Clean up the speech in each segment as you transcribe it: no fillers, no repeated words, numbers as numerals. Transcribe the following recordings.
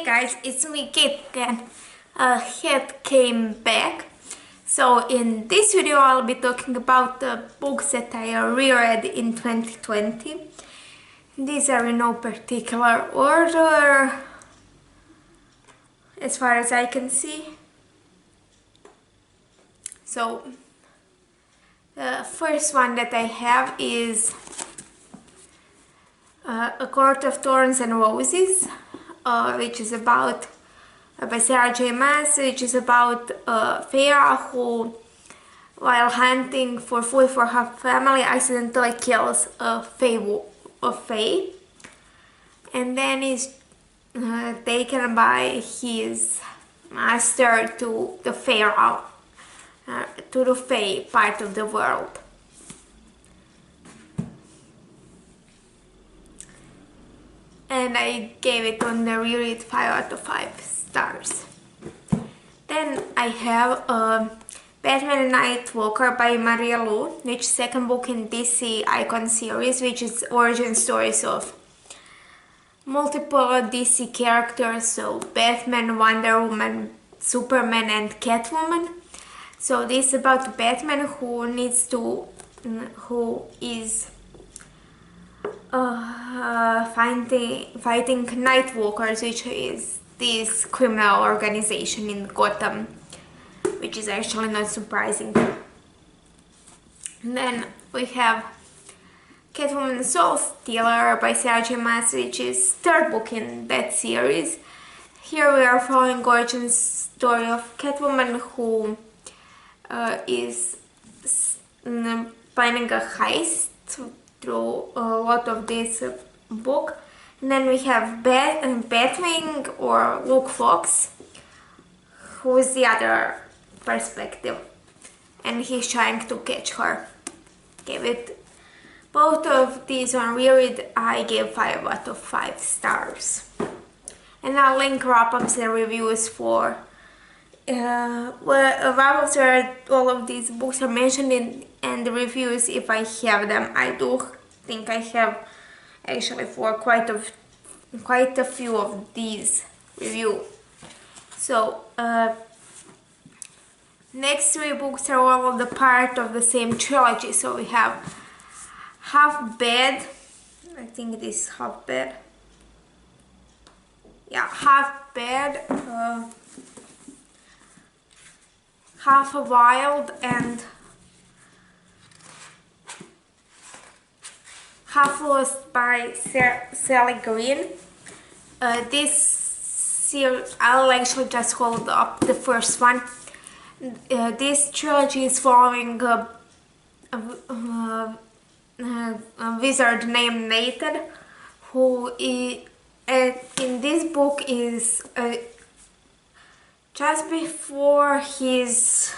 Hey guys, it's me Kate again. Head came back. So in this video I'll be talking about the books that I reread in 2020. These are in no particular order as far as I can see. So the first one that I have is A Court of Thorns and Roses, which is about by Sarah J. Maas, which is about Feyre who, while hunting for food for her family, accidentally kills a Fae, and then is taken by his master to the Feyre, to the Fae part of the world. And I gave it on the reread 5 out of 5 stars. Then I have Batman Nightwalker by Maria Lu, which is second book in DC Icon series, which is origin stories of multiple DC characters, so Batman, Wonder Woman, Superman and Catwoman. So this is about Batman who is fighting Nightwalkers, which is this criminal organization in Gotham, which is actually not surprising. And then we have Catwoman Soul Stealer by Sarah J. Maas, which is third book in that series. Here we are following origin story of Catwoman who is planning a heist through a lot of this book. And then we have Batwing or Luke Fox, who is the other perspective, and he's trying to catch her. Gave it both of these on reread. I gave 5 out of 5 stars. And I'll link wrap-ups and reviews for wrap-ups where all of these books are mentioned in, and the reviews if I have them. I do think I have actually for quite a few of these reviews. So next 3 books are all of the part of the same trilogy. So we have Half Bad, I think this is Half Bad. Yeah, Half Bad, Half Wild and Half Lost by Sally Green. This series, I'll actually just hold up the first one. This trilogy is following a wizard named Nathan, who is, in this book is just before his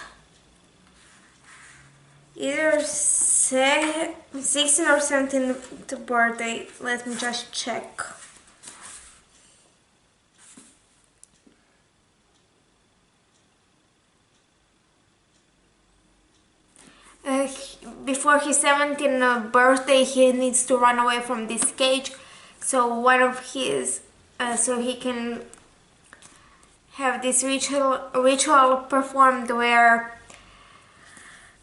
either 16 or 17th birthday. Let me just check. Before his 17th birthday, he needs to run away from this cage. So one of his, so he can have this ritual performed where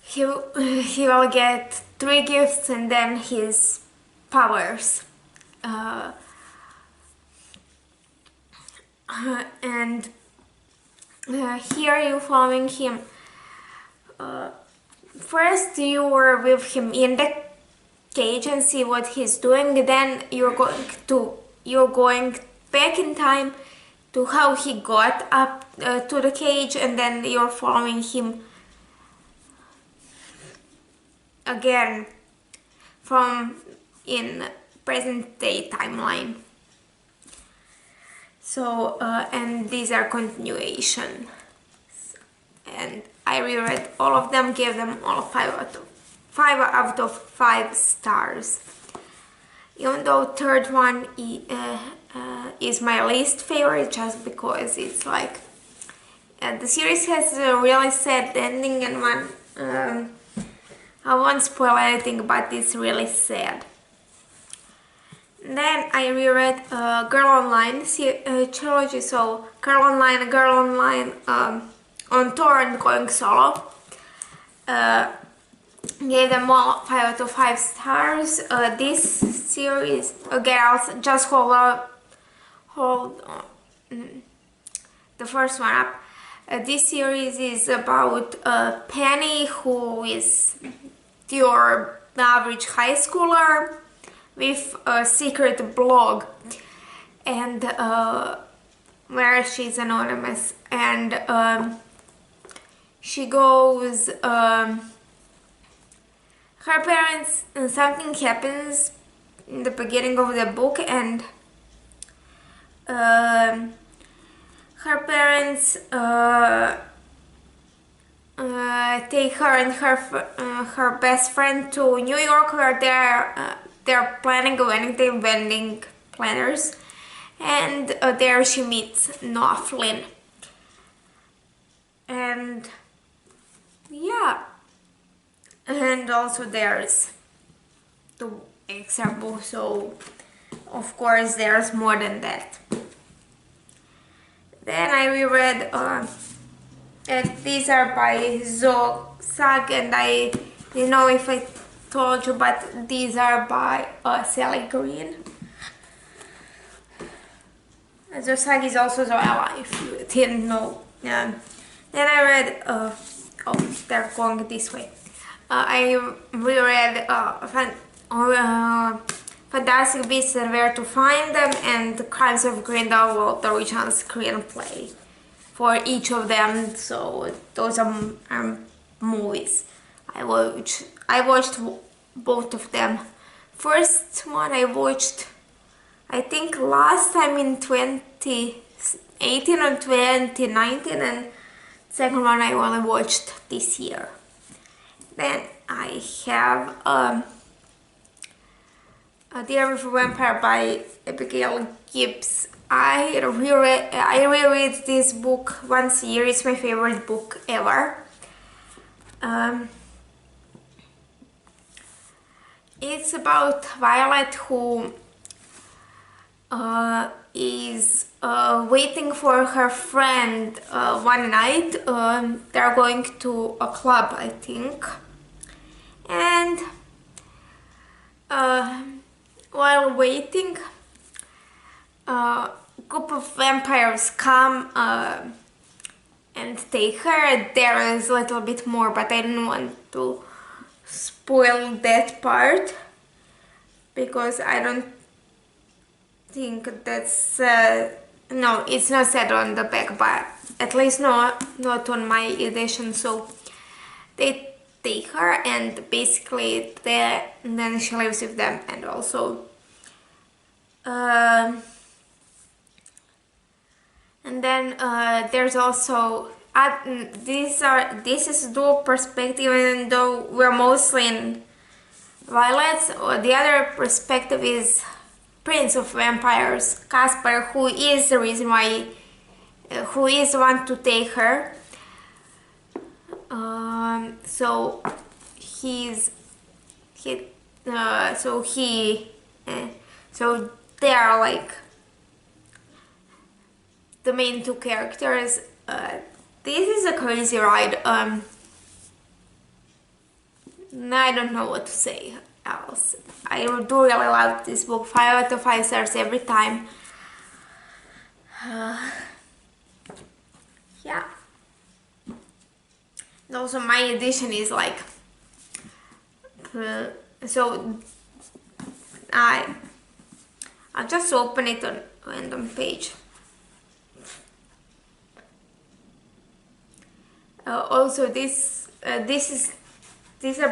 he will get 3 gifts and then his powers. And here you're following him. First you were with him in the cage and see what he's doing. Then you're going back in time to how he got up to the cage, and then you're following him again from in present day timeline. So and these are continuation, and I reread all of them, gave them all 5 out of 5 stars. Even though third one is my least favorite, just because it's like the series has a really sad ending, and I won't spoil anything, but it's really sad. Then I reread Girl Online trilogy, so Girl Online, on tour and going solo. Gave them all 5 out of 5 stars. This series, again, I'll just hold the first one up. This series is about Penny, who is your average high schooler with a secret blog, and where she's anonymous, and she goes, her parents, something happens in the beginning of the book, and her parents take her and her best friend to New York, where they're planning a wedding planners, and there she meets Noah Flynn. And yeah, and also there's the example, so of course there's more than that. Then I reread these are by Zog, and I don't know if I told you, but these are by Sally Green. Zog is also Zoella, if you didn't know. Then I read, oh, they're going this way. I reread Fantastic Beasts and Where to Find Them, and The Crimes of Grindelwald, the original screenplay for each of them. So those are movies. I watched both of them. First one I watched, I think last time in 2018 or 2019, and second one I only watched this year. Then I have Dear with a Vampire by Abigail Gibbs. I reread this book once a year. It's my favorite book ever. It's about Violet, who is waiting for her friend one night. They're going to a club, I think, and while waiting, a group of vampires come and take her. There is a little bit more, but I don't want to spoil that part, because I don't think that's no, it's not said on the back, but at least not on my edition. So they take her, and basically then she lives with them, and also and then there's also this is dual perspective, even though we're mostly in Violet's, or the other perspective is Prince of Vampires, Casper, who is the reason why, who is the one to take her. So they are like the main two characters. This is a crazy ride. I don't know what to say else. I do really love this book. 5 out of 5 stars every time. Yeah. And also my edition is like, so I'll just open it on a random page. Also these are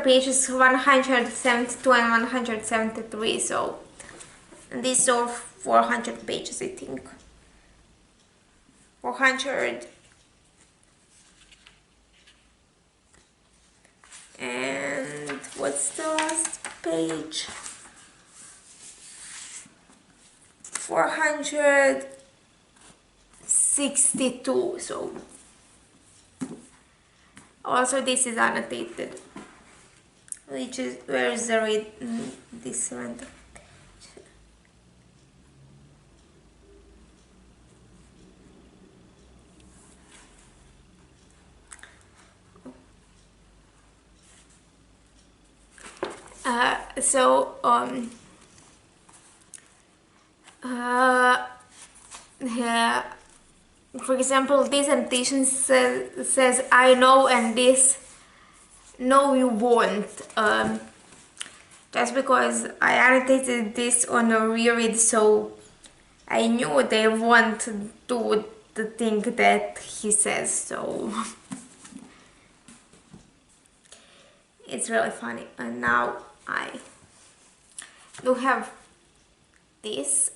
pages 172 and 173, so these are 400 pages, I think. 400. And what's the last page? 462. So also this is annotated, which is, where is the read, this one? So yeah, for example, this annotation says I know, and this no you won't. Just because I annotated this on a reread, so I knew they won't do the thing that he says, so it's really funny. And now I do have this.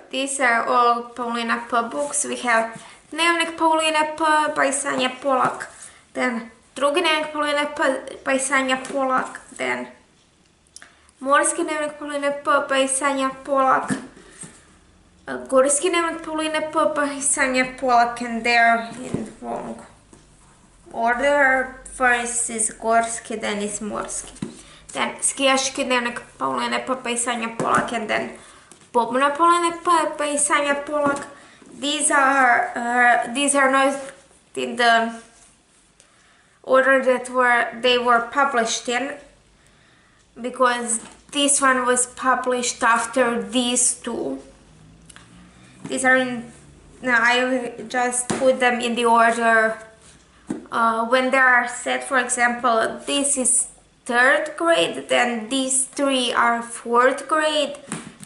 These are all Paulina P books. We have Dnevnik Paulina P by Sanja Polak, then Drugi Dnevnik Paulina P by Sanja Polak, then Morski Dnevnik Paulina P by Sanja Polak, Gorski Dnevnik Paulina P by Sanja Polak, and they're in wrong order. First is Gorski, then is Morski. Then Skijaški Dnevnik Paulina P by Sanja Polak, and then Bobna Paulina P by Sanja Polak. These are not in the order that they were published in, because this one was published after these two. These are in. Now I just put them in the order when they are set. For example, this is 3rd grade, then these 3 are 4th grade,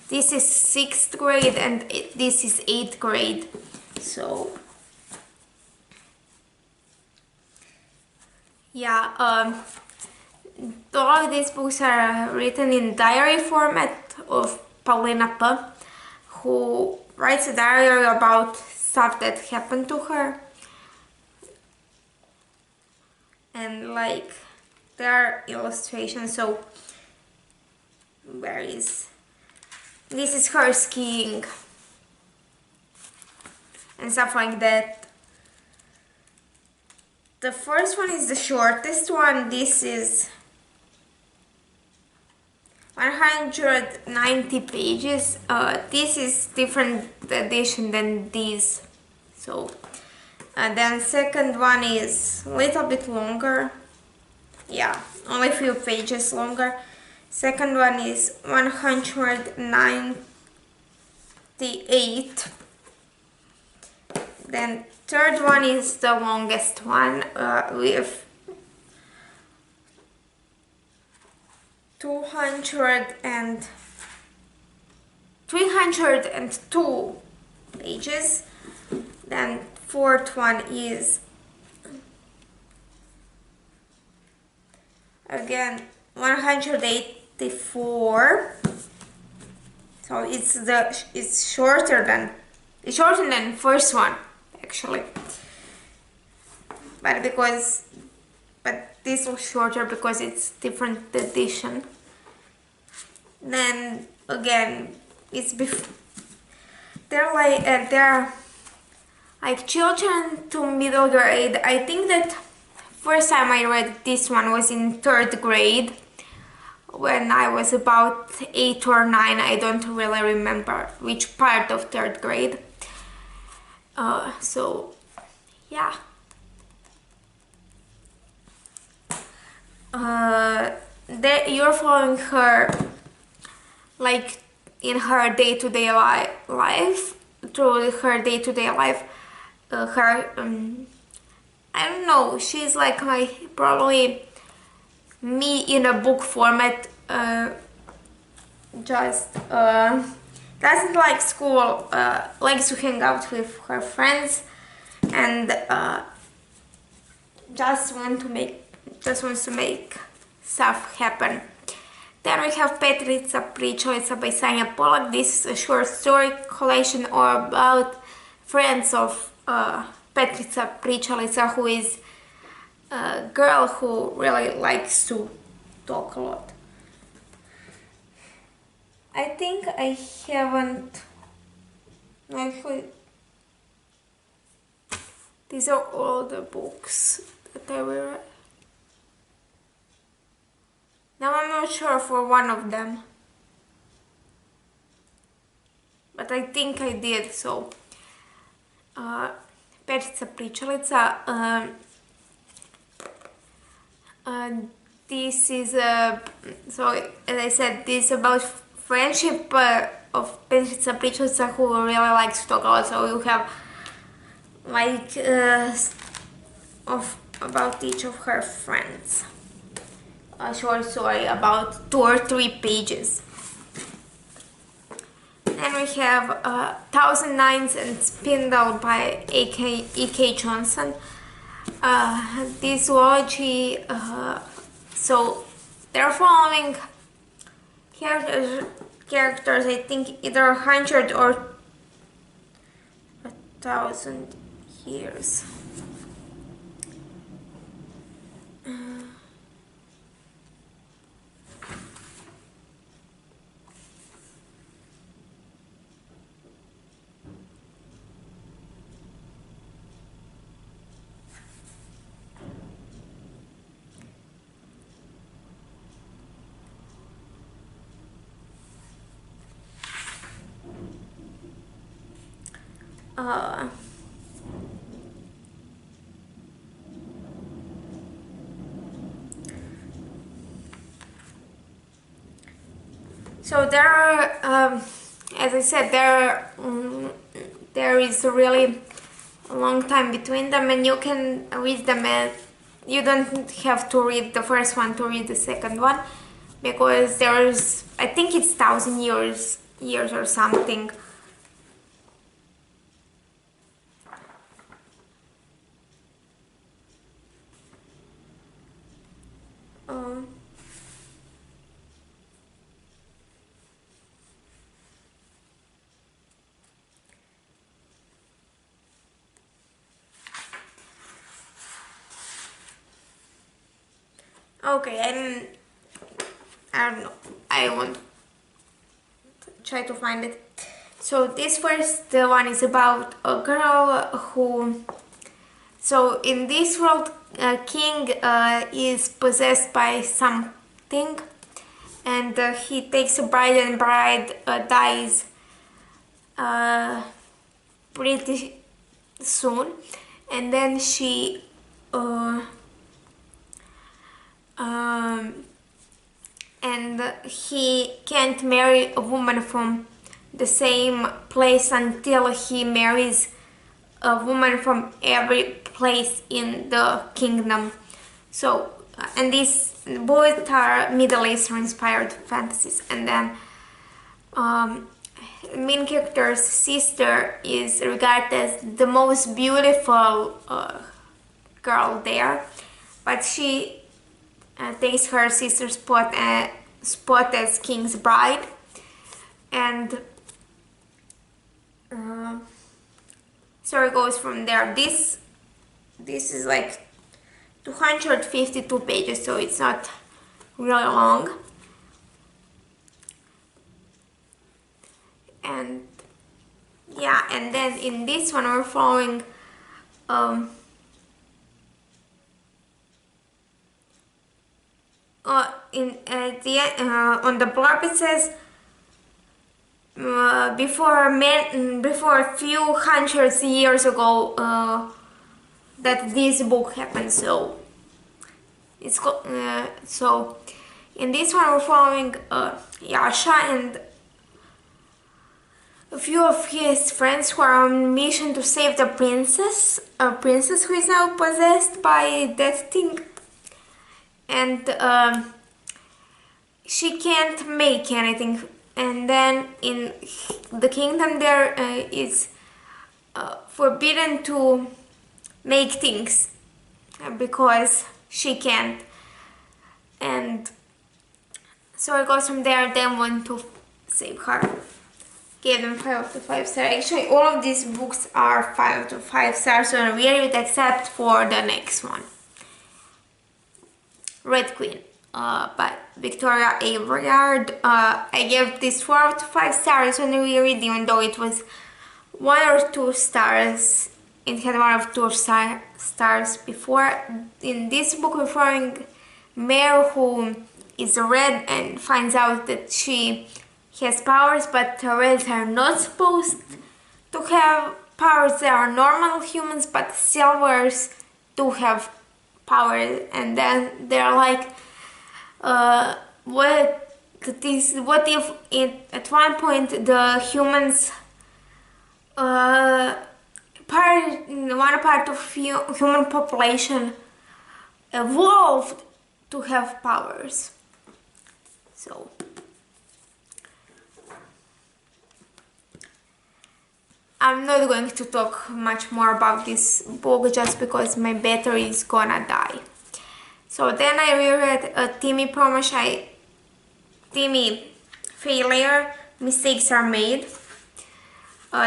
this is 6th grade, and this is 8th grade. So yeah, all of these books are written in diary format of Paulina P, who writes a diary about stuff that happened to her. And like, there are illustrations, so this is her skiing and stuff like that. The first one is the shortest one. This is 190 pages. This is different edition than these. So then second one is a little bit longer. Yeah, only a few pages longer. Second one is 198. Then third one is the longest one with 302 pages. Then fourth one is again 184. So it's shorter than first one actually. But this was shorter because it's different edition. Then again, it's they're like children to middle grade. I think that first time I read this one was in 3rd grade when I was about 8 or 9. I don't really remember which part of 3rd grade. So yeah. You're following her like in her day-to-day life, through her day-to-day life. I don't know, she's like probably me in a book format. Just doesn't like school, likes to hang out with her friends, and just wants to make stuff happen. Then we have Petrica Pričalica by Sanja Polak. This is a short story collection or about friends of Petrica Pričalica, who is a girl who really likes to talk a lot. I think I haven't actually. These are all the books that I will read. Now I'm not sure for one of them, but I think I did. So Petrica Pričalica. this is so as I said, this is about friendship of Princess Princesa who really likes to talk. Also, you have like about each of her friends. A short story about 2 or 3 pages. Then we have Thousand Nines and Spindle by E.K. Johnson. This zoology, so they're following characters, I think either 100 or 1,000 years. So there are, as I said, there is a really long time between them, and you can read them. You don't have to read the first one to read the second one, because there's, I think it's 1,000 years or something. Okay, I don't know. I won't try to find it. So this first one is about a girl who. So in this world, king is possessed by something, and he takes a bride, and bride dies pretty soon, and then she. And he can't marry a woman from the same place until he marries a woman from every place in the kingdom. So, and these both are Middle Eastern inspired fantasies. And then main character's sister is regarded as the most beautiful girl there, but she takes her sister's spot as king's bride, and so it goes from there. This is like 252 pages, so it's not really long. And yeah, and then in this one we're following on the blurb it says before a few hundreds years ago that this book happened. So it's so in this one we're following Yasha and a few of his friends who are on a mission to save the princess, a princess who is now possessed by that thing. And she can't make anything. And then in the kingdom there is forbidden to make things because she can't. And so it goes from there. Then want to save her. Gave them 5 out of 5 stars. Actually, all of these books are 5 out of 5 stars on reread except for the next one. Red Queen by Victoria Aveyard. I gave this 4 out of 5 stars on reread, even though it was 1 or 2 stars. It had 1 or 2 stars before. In this book we're following Mare, who is red and finds out that she has powers, but reds are not supposed to have powers. They are normal humans, but silvers do have powers, and then they're like what if at one point the humans one part of human population evolved to have powers. So I'm not going to talk much more about this book just because my battery is gonna die. So then I reread Timmy Failure, Mistakes Are Made.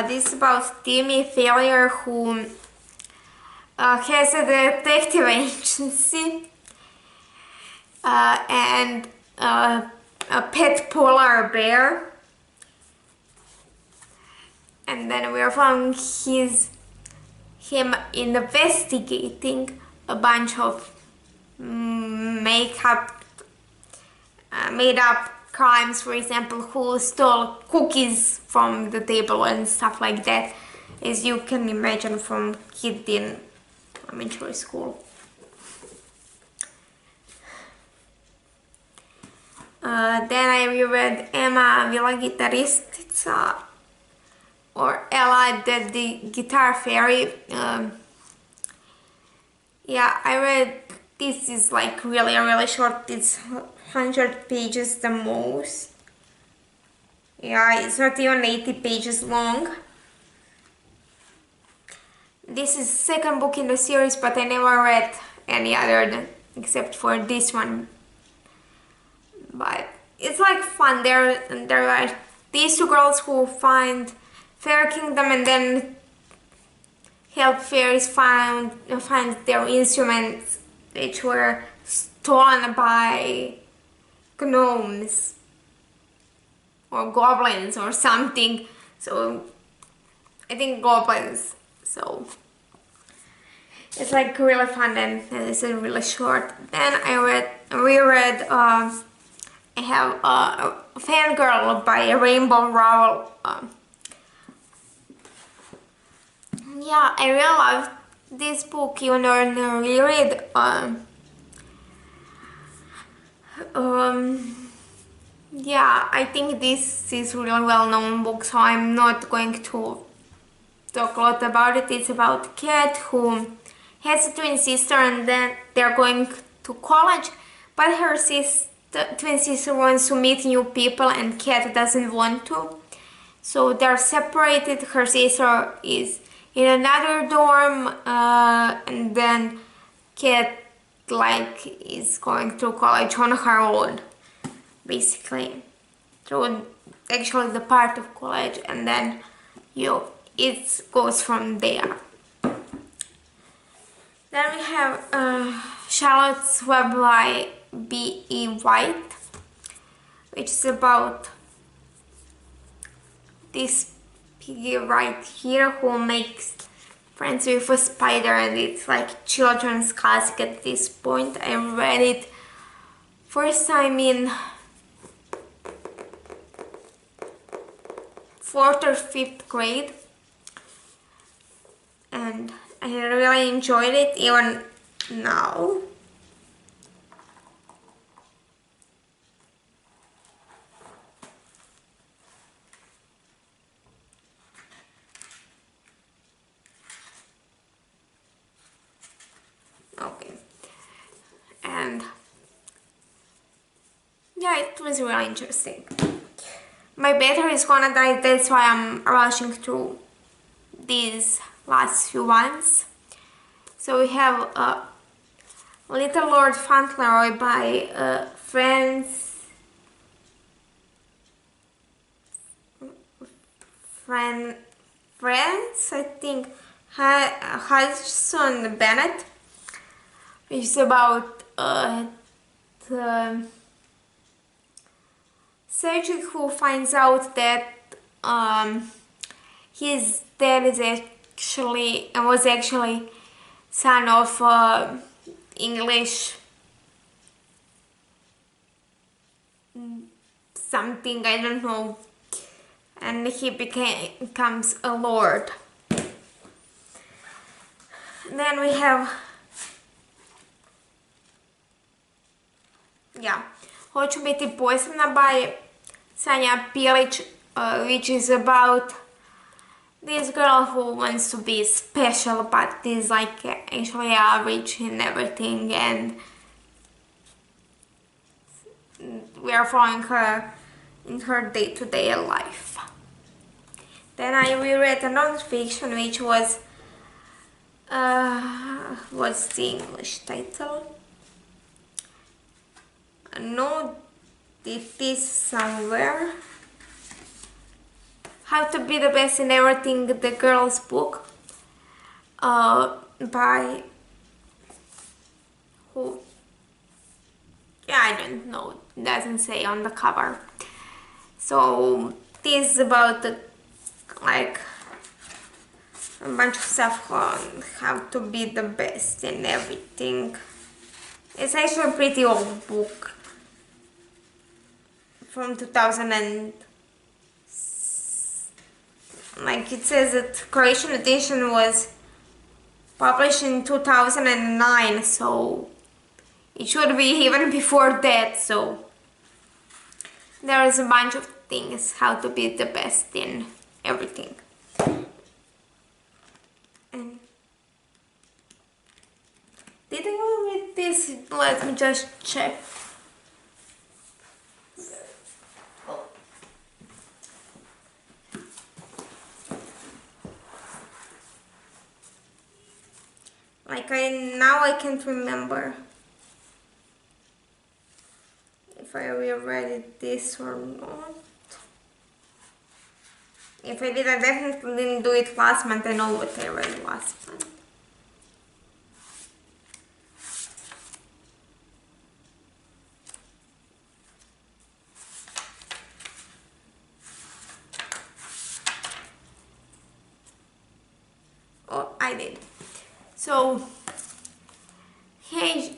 This is about Timmy Failure who has a detective agency and a pet polar bear. And then we are following him investigating a bunch of made up crimes, for example, who stole cookies from the table and stuff like that, as you can imagine from kids in elementary school. Then I reread Emma Villa Guitarist. It's or Ella the Guitar Fairy. Yeah, I read this is like really short. It's 100 pages the most. Yeah, it's not even 80 pages long. This is the second book in the series, but I never read any other except for this one. But it's like fun. There are these two girls who find Fair Kingdom and then help fairies find their instruments which were stolen by gnomes or goblins or something. So I think goblins. So it's like really fun and it's really short. Then I reread I have Fangirl by Rainbow Rowell. Yeah, I really love this book, even though in the reread. Yeah, I think this is really well-known book, so I'm not going to talk a lot about it. It's about Kat who has a twin sister and then they're going to college, but her twin sister wants to meet new people and Kat doesn't want to. So they're separated. Her sister is in another dorm and then Kat is going to college on her own, basically, through actually the part of college, and then it goes from there. Then we have Charlotte's Web by B.E. White, which is about this piggy right here who makes friends with a spider, and it's like children's classic at this point. I read it first time in 4th or 5th grade and I really enjoyed it even now. Okay, and yeah, it was really interesting. My battery is gonna die, that's why I'm rushing through these last few ones. So we have Little Lord Fauntleroy by France, I think, Hudson Bennett, which is about the surgeon who finds out that his dad was actually son of English something, I don't know, and he becomes a lord. Then we have yeah, Hoću biti posebna by Sanja Pilić, which is about this girl who wants to be special but is like actually average in everything, and we are following her in her day-to-day life. Then I reread another fiction, which was what's the English title? I know it is somewhere. How to Be the Best in Everything, the girl's book, by who? Yeah, I don't know. It doesn't say on the cover. So this is about like a bunch of stuff on how to be the best in everything. It's actually a pretty old book from 2000 and like it says that Croatian edition was published in 2009, so it should be even before that. So there is a bunch of things how to be the best in everything. And did I go with this? Let me just check. Like now I can't remember if I reread this or not. If I did, I definitely didn't do it last month. I know what I read last month. Oh, I did. So, hej,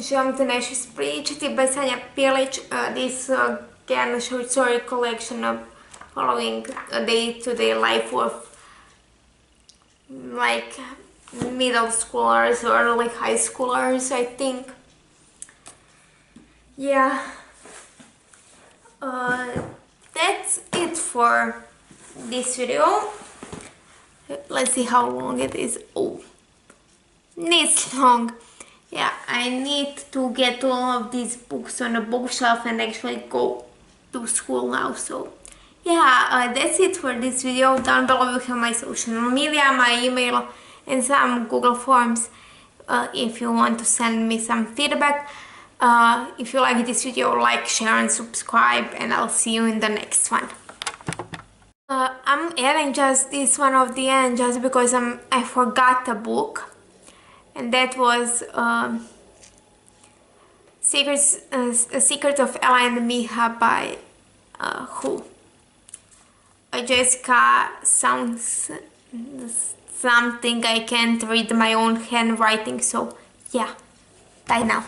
želim te nešto ispričati by Sanja Pilić. This again short story collection of following a day-to-day life of like middle schoolers or like high schoolers, I think. Yeah. That's it for this video. Let's see how long it is. Oh, it's long. Yeah, I need to get all of these books on the bookshelf and actually go to school now. So yeah, that's it for this video. Down below you have my social media, my email, and some Google Forms if you want to send me some feedback. If you like this video, like, share, and subscribe, and I'll see you in the next one. I'm adding just this one of the end just because I forgot a book, and that was Secret of Ella and Miha by who? Jessica sounds something. I can't read my own handwriting, so yeah, bye now.